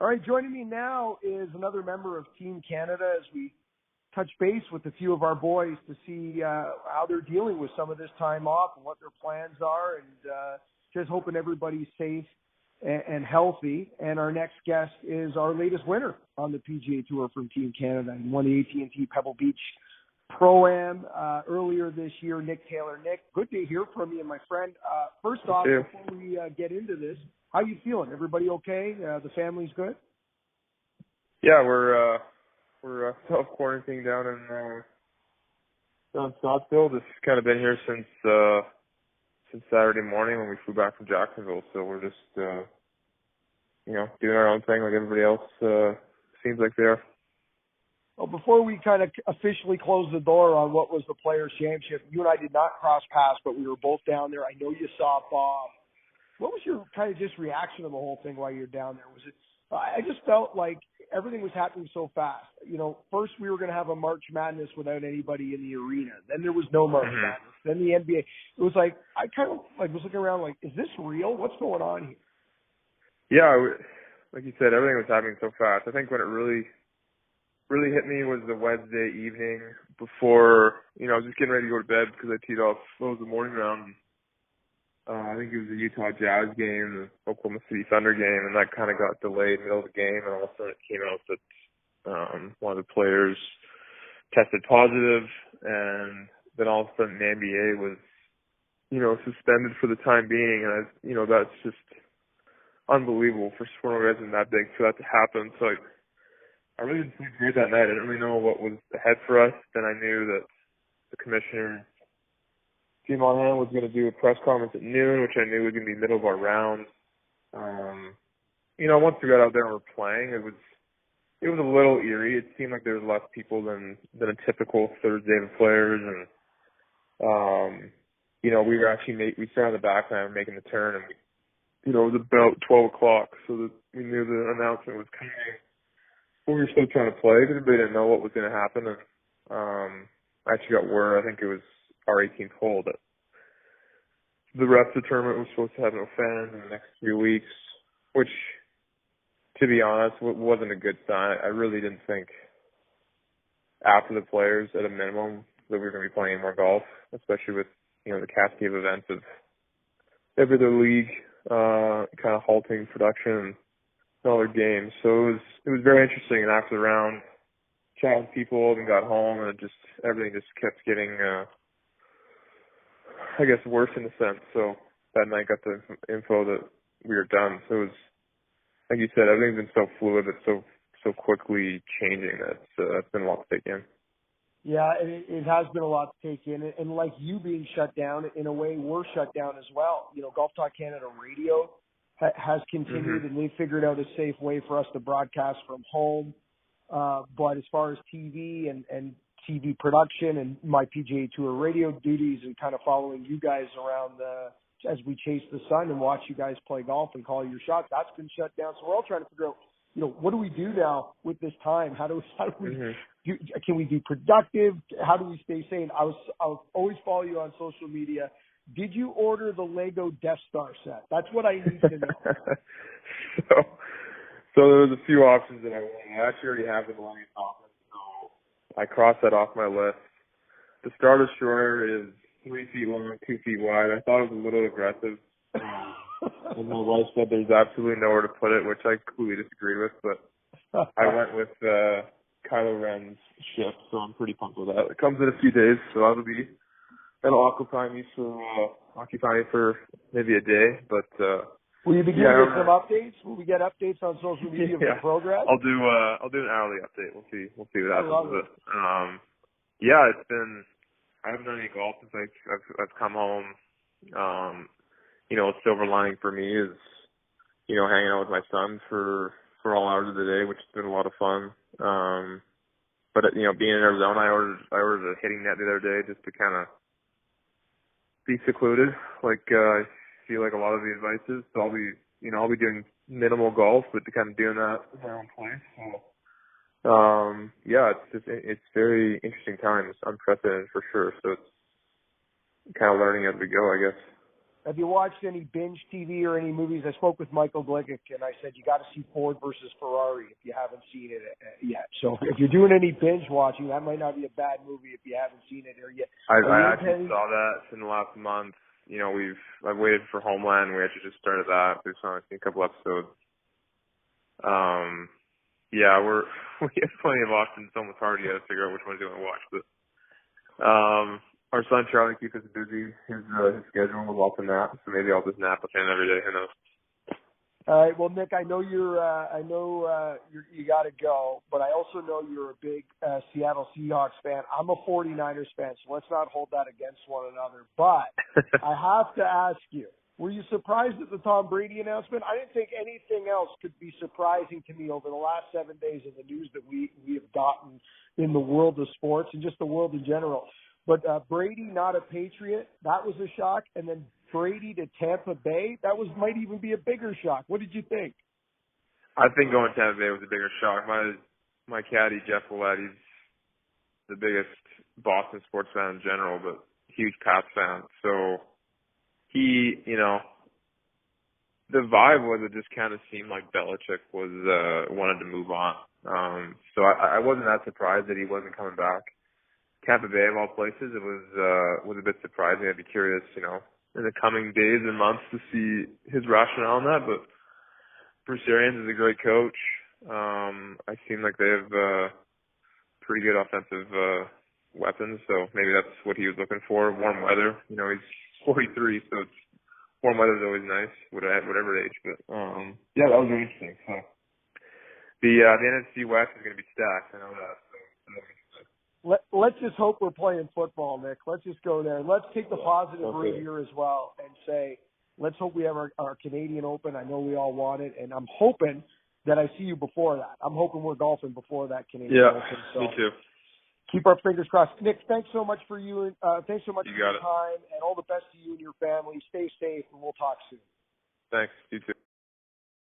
All right, joining me now is another member of Team Canada as we touch base with a few of our boys to see how they're dealing with some of this time off and what their plans are, and just hoping everybody's safe and healthy. And our next guest is our latest winner on the PGA Tour from Team Canada. He won the AT&T Pebble Beach Pro-Am earlier this year, Nick Taylor. Nick, good to hear from you, my friend. First off, before we get into this, how you feeling? Everybody okay? The family's good? Yeah, we're self-quarantining down in Scottsdale. Just kind of been here since Saturday morning when we flew back from Jacksonville. So we're just doing our own thing like everybody else seems like they are. Well, before we kind of officially close the door on what was the Players' Championship, you and I did not cross paths, but we were both down there. I know you saw Bob. What was your kind of just reaction to the whole thing while you were down there? Was it? I just felt like everything was happening so fast. First we were going to have a March Madness without anybody in the arena. Then there was no March Madness. Then the NBA. It was like I kind of was looking around like, is this real? What's going on here? Yeah, like you said, everything was happening so fast. I think when it really hit me was the Wednesday evening before. I was just getting ready to go to bed because I teed off. It was the morning round. I think it was the Utah Jazz game, the Oklahoma City Thunder game, and that kind of got delayed in the middle of the game, and all of a sudden it came out that one of the players tested positive, and then all of a sudden the NBA was, suspended for the time being, and that's just unbelievable for an organization that big for that to happen. So I really didn't sleep great that night. I didn't really know what was ahead for us. Then I knew that the commissioner, Jim Monahan, was going to do a press conference at noon, which I knew was going to be middle of our round. Once we got out there and were playing, it was a little eerie. It seemed like there was less people than a typical Thursday of players, and we were actually we started on the back nine making the turn, and it was about 12 o'clock, so that we knew the announcement was coming. But we were still trying to play because everybody didn't know what was going to happen, and I actually got word. I think it was our 18th hole that the rest of the tournament was supposed to have no fans in the next few weeks, which, to be honest, wasn't a good sign. I really didn't think after the players, at a minimum, that we were going to be playing more golf, especially with, the cascade of events of every other league kind of halting production and all their games. So it was very interesting, and after the round, chatting with people and got home, and everything just kept getting worse in a sense. So that night got the info that we were done. So it was, like you said, everything's been so fluid, but so quickly changing that it's been a lot to take in. Yeah, it has been a lot to take in. And like you being shut down, in a way, we're shut down as well. Golf Talk Canada Radio has continued, and they figured out a safe way for us to broadcast from home. But as far as TV and TV production and my PGA Tour radio duties and kind of following you guys around as we chase the sun and watch you guys play golf and call your shots, that's been shut down. So we're all trying to figure out, what do we do now with this time? How do we do? Can we be productive? How do we stay sane? I'll always follow you on social media. Did you order the Lego Death Star set? That's what I need to know. So there was a few options that I wanted. I actually already have the Millennium Falcon, so I crossed that off my list. The Star Destroyer is 3 feet long, 2 feet wide. I thought it was a little aggressive. And my wife said there's absolutely nowhere to put it, which I completely disagree with, but I went with Kylo Ren's ship, so I'm pretty pumped with that. It comes in a few days, so that'll occupy me for maybe a day, but will you be giving us some updates? Will we get updates on social media of the progress? I'll do an hourly update. We'll see what happens with it. It's been, I haven't done any golf since I've come home. A silver lining for me is, hanging out with my son for all hours of the day, which has been a lot of fun. But being in Arizona, I ordered a hitting net the other day just to kind of be secluded. I feel like a lot of the advice is. So I'll be doing minimal golf, but kind of doing that in my own place. So, it's very interesting times, unprecedented for sure. So it's kind of learning as we go, I guess. Have you watched any Binge TV or any movies? I spoke with Michael Gligic, and I said you got to see Ford versus Ferrari if you haven't seen it yet. So if you're doing any binge watching, that might not be a bad movie if you haven't seen it or yet. I actually saw that in the last month. You know, I've waited for Homeland. We actually just started that. We've seen a couple episodes. Yeah, we have plenty of options. It's almost hard to figure out which ones you want to watch, but our son Charlie keeps us busy. His schedule will lots of naps, so maybe I'll just nap with him every day. Who knows? All right. Well, Nick, I know you got to go, but I also know you're a big Seattle Seahawks fan. I'm a 49ers fan, so let's not hold that against one another. But I have to ask you, were you surprised at the Tom Brady announcement? I didn't think anything else could be surprising to me over the last 7 days of the news that we have gotten in the world of sports and just the world in general. But Brady, not a Patriot, that was a shock. And then Brady to Tampa Bay, that might even be a bigger shock. What did you think? I think going to Tampa Bay was a bigger shock. My caddy, Jeff Willett, he's the biggest Boston sports fan in general, but huge Pats fan. So he, the vibe was it just kind of seemed like Belichick wanted to move on. So I wasn't that surprised that he wasn't coming back. Tampa Bay, of all places, it was a bit surprising. I'd be curious, in the coming days and months to see his rationale on that. But Bruce Arians is a great coach. I seem like they have pretty good offensive weapons, so maybe that's what he was looking for. Warm weather, he's 43, so warm weather is always nice, whatever age. But yeah, that was very interesting. So the NFC West is going to be stacked. I know that. Let's just hope we're playing football, Nick. Let's just go there. Let's take the positive route here as well and say, let's hope we have our Canadian Open. I know we all want it, and I'm hoping that I see you before that. I'm hoping we're golfing before that Canadian Open. So me too. Keep our fingers crossed. Nick, thanks so much for you. Thanks so much for your it. time, and all the best to you and your family. Stay safe, and we'll talk soon. Thanks. You too.